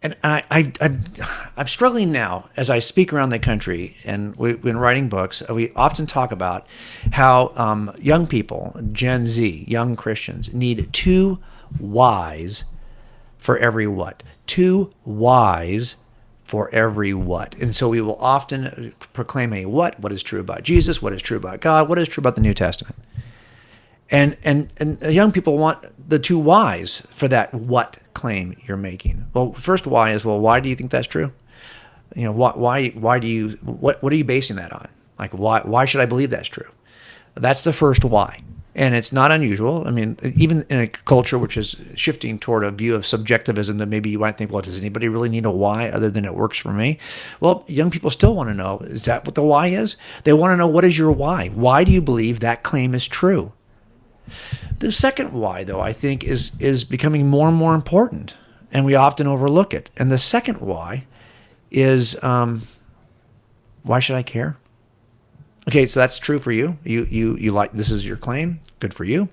And I'm struggling now as I speak around the country, and we've been writing books. We often talk about how young people, Gen Z, young Christians, need two whys for every what. Two whys for every what. And so we will often proclaim a what is true about Jesus, what is true about God, what is true about the New Testament. And young people want the two whys for that what claim you're making. Well, first why is, well, why do you think that's true? You know, why do you, what are you basing that on? Like, why should I believe that's true? That's the first why. And it's not unusual. I mean, even in a culture which is shifting toward a view of subjectivism, that maybe you might think, well, does anybody really need a why other than it works for me? Well, young people still want to know, is that what the why is? They want to know, what is your why? Why do you believe that claim is true? The second why, though, I think is becoming more and more important, and we often overlook it. And the second why is, why should I care? Okay, so that's true for you. You like, this is your claim, good for you.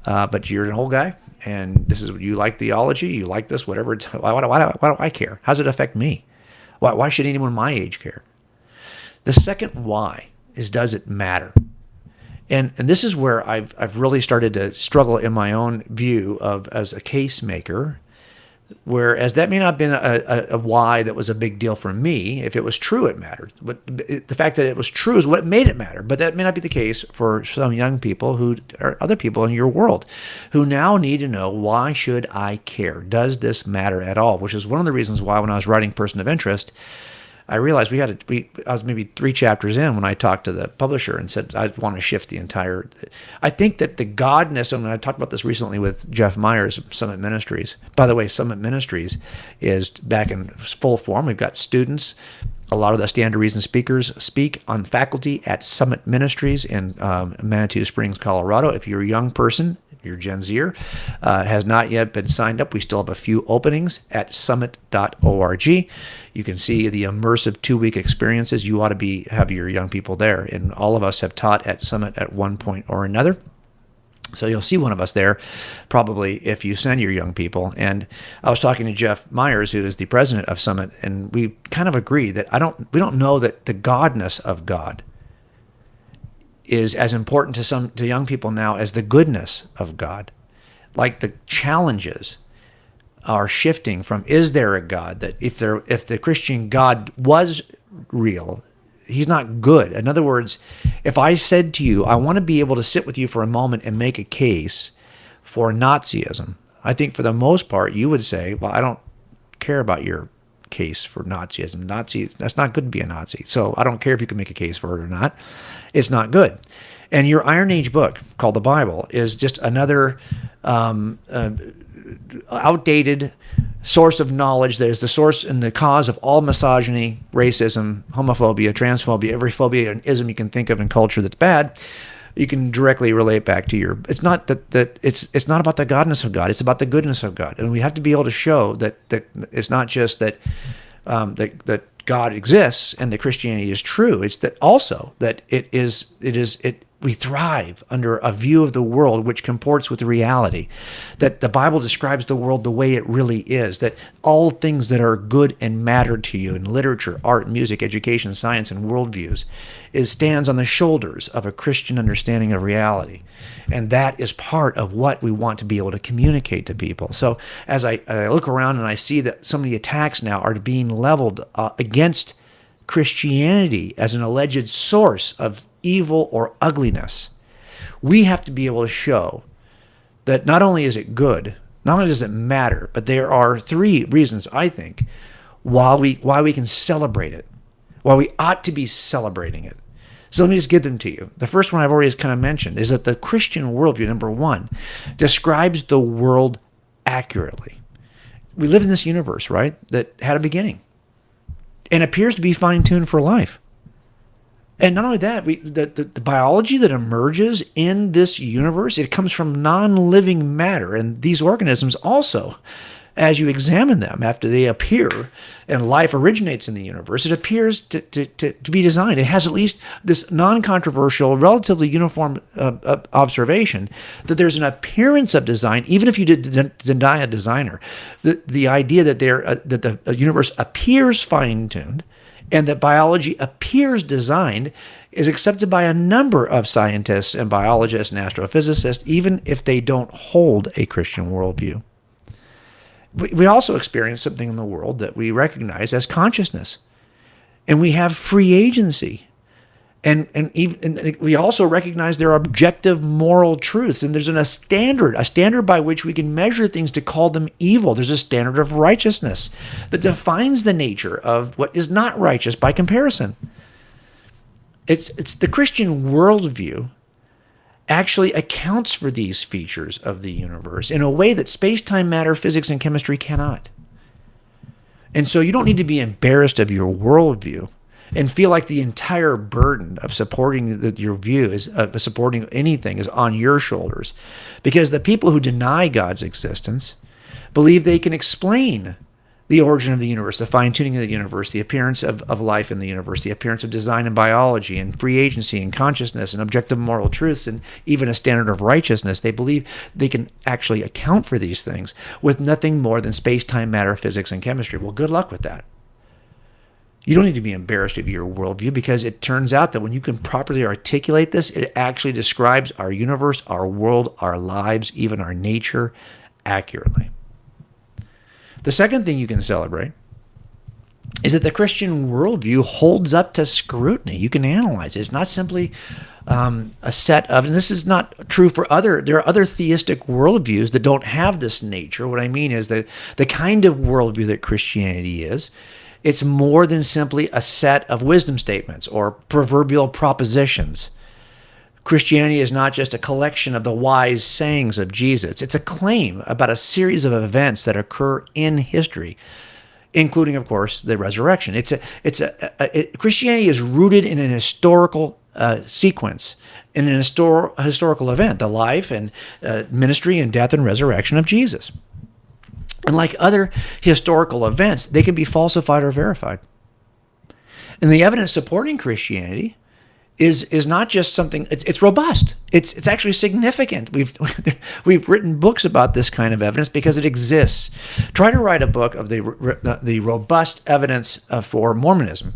But you're an old guy, and this is, you like theology, you like this, whatever. Why do I care? How does it affect me? Why should anyone my age care? The second why is, does it matter? And this is where I've really started to struggle in my own view of as a case maker, whereas that may not have been a why that was a big deal for me. If it was true, it mattered. But the fact that it was true is what made it matter. But that may not be the case for some young people who are other people in your world who now need to know, why should I care? Does this matter at all? Which is one of the reasons why when I was writing Person of Interest, I realized I was maybe 3 chapters in when I talked to the publisher and said, I want to shift the entire, I think that the godness, and I talked about this recently with Jeff Myers of Summit Ministries. By the way, Summit Ministries is back in full form. We've got students. A lot of the Stand to Reason speakers speak on faculty at Summit Ministries in Manitou Springs, Colorado. If you're a young person, your Gen Zer, has not yet been signed up, we still have a few openings at summit.org. You can see the immersive 2-week experiences. You ought to have your young people there. And all of us have taught at Summit at one point or another. So you'll see one of us there probably if you send your young people. And I was talking to Jeff Myers, who is the president of Summit, and we kind of agree that we don't know that the godness of God is as important to young people now as the goodness of God. Like, the challenges are shifting from, is there a God? That if the Christian God was real, he's not good. In other words, if I said to you, I want to be able to sit with you for a moment and make a case for Nazism, I think for the most part you would say, well, I don't care about your case for Nazism. That's not good to be a Nazi. So I don't care if you can make a case for it or not. It's not good. And your Iron Age book called the Bible is just another outdated source of knowledge that is the source and the cause of all misogyny, racism, homophobia, transphobia, every phobia and ism you can think of in culture that's bad. You can directly relate back to your. It's not it's not about the godness of God. It's about the goodness of God, and we have to be able to show that it's not just that that God exists and that Christianity is true. It's that also that we thrive under a view of the world which comports with reality, that the Bible describes the world the way it really is, that all things that are good and matter to you in literature, art, music, education, science, and worldviews stands on the shoulders of a Christian understanding of reality. And that is part of what we want to be able to communicate to people. So as I look around and I see that so many attacks now are being leveled against Christianity as an alleged source of evil or ugliness, we have to be able to show that not only is it good, not only does it matter, but there are 3 reasons, I think, why we can celebrate it, why we ought to be celebrating it. So let me just give them to you. The first one I've already kind of mentioned is that the Christian worldview, number 1, describes the world accurately. We live in this universe, right, that had a beginning and appears to be fine-tuned for life. And not only that, the biology that emerges in this universe, it comes from non-living matter. And these organisms also as you examine them after they appear and life originates in the universe, it appears to be designed. It has at least this non-controversial, relatively uniform observation that there's an appearance of design, even if you deny a designer. The idea that that the universe appears fine-tuned and that biology appears designed is accepted by a number of scientists and biologists and astrophysicists, even if they don't hold a Christian worldview. We also experience something in the world that we recognize as consciousness, and we have free agency. And we also recognize there are objective moral truths, and there's a standard by which we can measure things to call them evil. There's a standard of righteousness that defines the nature of what is not righteous by comparison. It's the Christian worldview actually accounts for these features of the universe in a way that space-time, matter, physics, and chemistry cannot. And so you don't need to be embarrassed of your worldview and feel like the entire burden of supporting your view is supporting anything is on your shoulders, because the people who deny God's existence believe they can explain the origin of the universe, the fine-tuning of the universe, the appearance of life in the universe, the appearance of design and biology and free agency and consciousness and objective moral truths and even a standard of righteousness. They believe they can actually account for these things with nothing more than space-time, matter, physics, and chemistry. Well, good luck with that. You don't need to be embarrassed of your worldview, because it turns out that when you can properly articulate this, it actually describes our universe, our world, our lives, even our nature accurately. The second thing you can celebrate is that the Christian worldview holds up to scrutiny. You can analyze it. It's not simply a set of, and this is not true for there are other theistic worldviews that don't have this nature. What I mean is that the kind of worldview that Christianity is, it's more than simply a set of wisdom statements or proverbial propositions. Christianity is not just a collection of the wise sayings of Jesus. It's a claim about a series of events that occur in history, including, of course, the resurrection. Christianity is rooted in an historical sequence, in an historical event, the life and ministry and death and resurrection of Jesus. And like other historical events, they can be falsified or verified. And the evidence supporting Christianity is not just something, it's robust. It's actually significant. We've written books about this kind of evidence because it exists. Try to write a book of the robust evidence for Mormonism,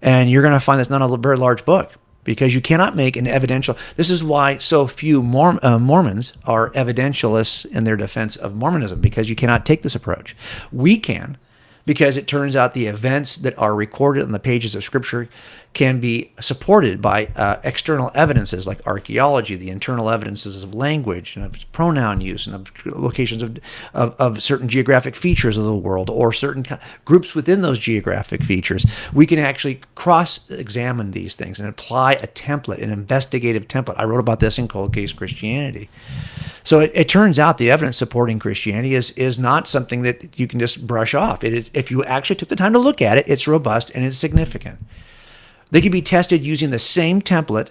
and you're going to find that's not a very large book, because you cannot make an evidential. This is why so few Mormons are evidentialists in their defense of Mormonism, because you cannot take this approach. We can, because it turns out the events that are recorded on the pages of Scripture can be supported by external evidences like archaeology, the internal evidences of language and of pronoun use and of locations of certain geographic features of the world, or certain groups within those geographic features. We can actually cross-examine these things and apply a template, an investigative template. I wrote about this in Cold Case Christianity. So it turns out the evidence supporting Christianity is not something that you can just brush off. It is, if you actually took the time to look at it, it's robust and it's significant. They can be tested using the same template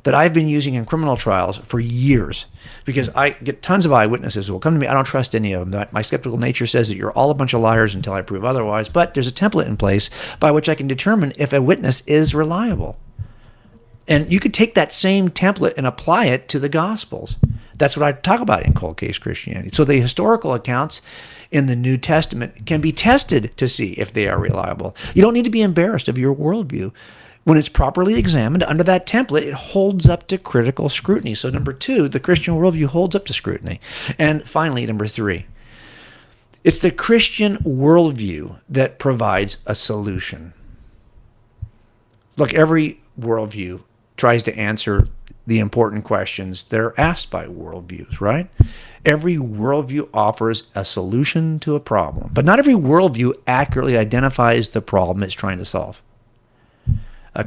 that I've been using in criminal trials for years, because I get tons of eyewitnesses who will come to me. I don't trust any of them. My skeptical nature says that you're all a bunch of liars until I prove otherwise, but there's a template in place by which I can determine if a witness is reliable. And you could take that same template and apply it to the Gospels. That's what I talk about in Cold Case Christianity. So the historical accounts in the New Testament can be tested to see if they are reliable. You don't need to be embarrassed of your worldview. When it's properly examined under that template, it holds up to critical scrutiny. So number 2, the Christian worldview holds up to scrutiny. And finally, number 3, it's the Christian worldview that provides a solution. Look, every worldview tries to answer the important questions that are asked by worldviews, right? Every worldview offers a solution to a problem, but not every worldview accurately identifies the problem it's trying to solve.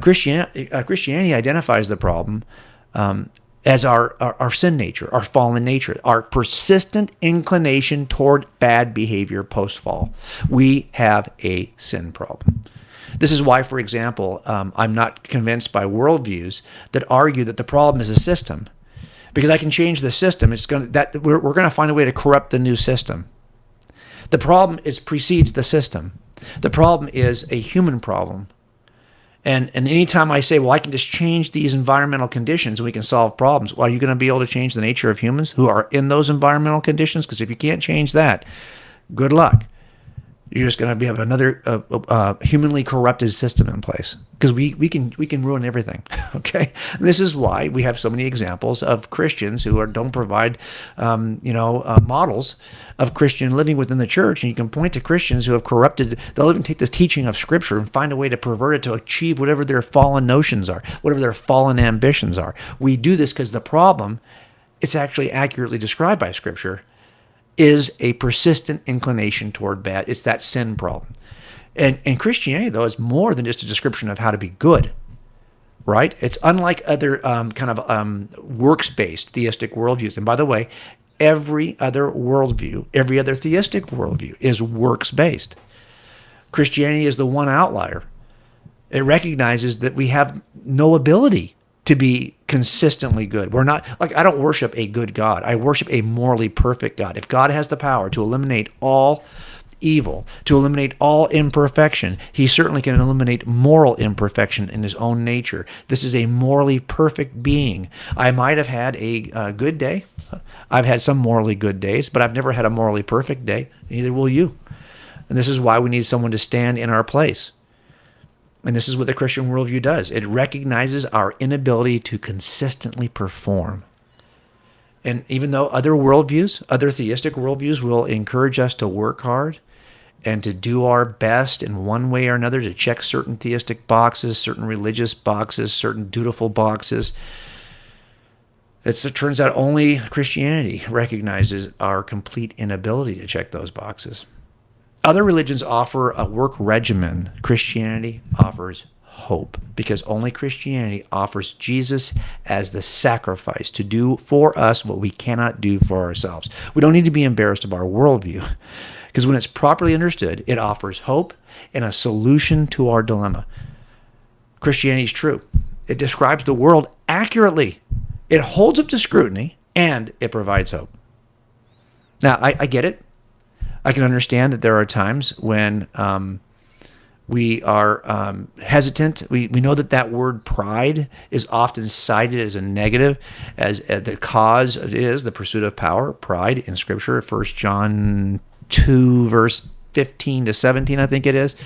Christianity identifies the problem as our sin nature, our fallen nature, our persistent inclination toward bad behavior post-fall. We have a sin problem. This is why, for example, I'm not convinced by worldviews that argue that the problem is a system, because I can change the system. We're going to find a way to corrupt the new system. The problem precedes the system. The problem is a human problem. And anytime I say, well, I can just change these environmental conditions and we can solve problems, well, are you going to be able to change the nature of humans who are in those environmental conditions? Because if you can't change that, good luck. You're just going to have another humanly corrupted system in place, because we can ruin everything. Okay, and this is why we have so many examples of Christians who don't provide, models of Christian living within the church. And you can point to Christians who have corrupted. They'll even take this teaching of Scripture and find a way to pervert it to achieve whatever their fallen notions are, whatever their fallen ambitions are. We do this because the problem, it's actually accurately described by Scripture, is a persistent inclination toward bad. It's that sin problem. And Christianity, though, is more than just a description of how to be good, right? It's unlike other works-based theistic worldviews. And by the way, every other worldview, every other theistic worldview is works-based. Christianity is the one outlier. It recognizes that we have no ability to be consistently good. We're not, like, I don't worship a good God. I worship a morally perfect God. If God has the power to eliminate all evil, to eliminate all imperfection, he certainly can eliminate moral imperfection in his own nature. This is a morally perfect being. I might have had a good day. I've had some morally good days, but I've never had a morally perfect day. Neither will you. And this is why we need someone to stand in our place. And this is what the Christian worldview does. It recognizes our inability to consistently perform. And even though other worldviews, other theistic worldviews, will encourage us to work hard and to do our best in one way or another to check certain theistic boxes, certain religious boxes, certain dutiful boxes, it turns out only Christianity recognizes our complete inability to check those boxes. Other religions offer a work regimen. Christianity offers hope, because only Christianity offers Jesus as the sacrifice to do for us what we cannot do for ourselves. We don't need to be embarrassed of our worldview, because when it's properly understood, it offers hope and a solution to our dilemma. Christianity is true. It describes the world accurately. It holds up to scrutiny, and it provides hope. Now, I get it. I can understand that there are times when we are hesitant. We know that word pride is often cited as a negative, as the cause it is the pursuit of power. Pride in Scripture, 1 John 2, verse 15 to 17, I think it is,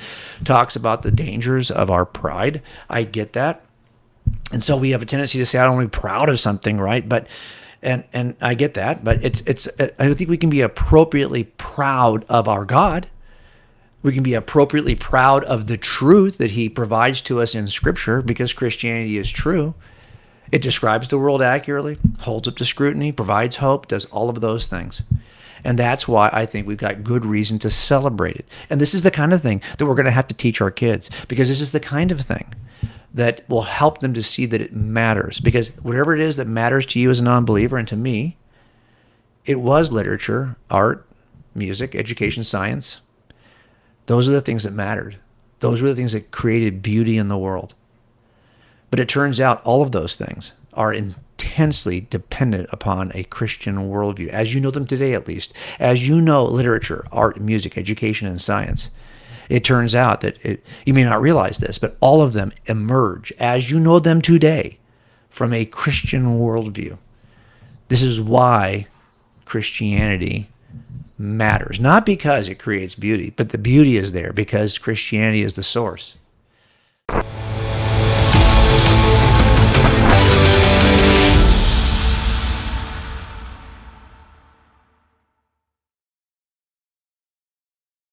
talks about the dangers of our pride. I get that. And so we have a tendency to say, I don't want to be proud of something, right? But And I get that, but I think we can be appropriately proud of our God. We can be appropriately proud of the truth that he provides to us in Scripture, because Christianity is true. It describes the world accurately, holds up to scrutiny, provides hope, does all of those things. And that's why I think we've got good reason to celebrate it. And this is the kind of thing that we're going to have to teach our kids, because this is the kind of thing that will help them to see that it matters. Because whatever it is that matters to you as a non-believer, and to me, it was literature, art, music, education, science. Those are the things that mattered. Those were the things that created beauty in the world. But it turns out all of those things are intensely dependent upon a Christian worldview, as you know them today at least. As you know literature, art, music, education, and science. It turns out that you may not realize this, but all of them emerge, as you know them today, from a Christian worldview. This is why Christianity matters. Not because it creates beauty, but the beauty is there because Christianity is the source.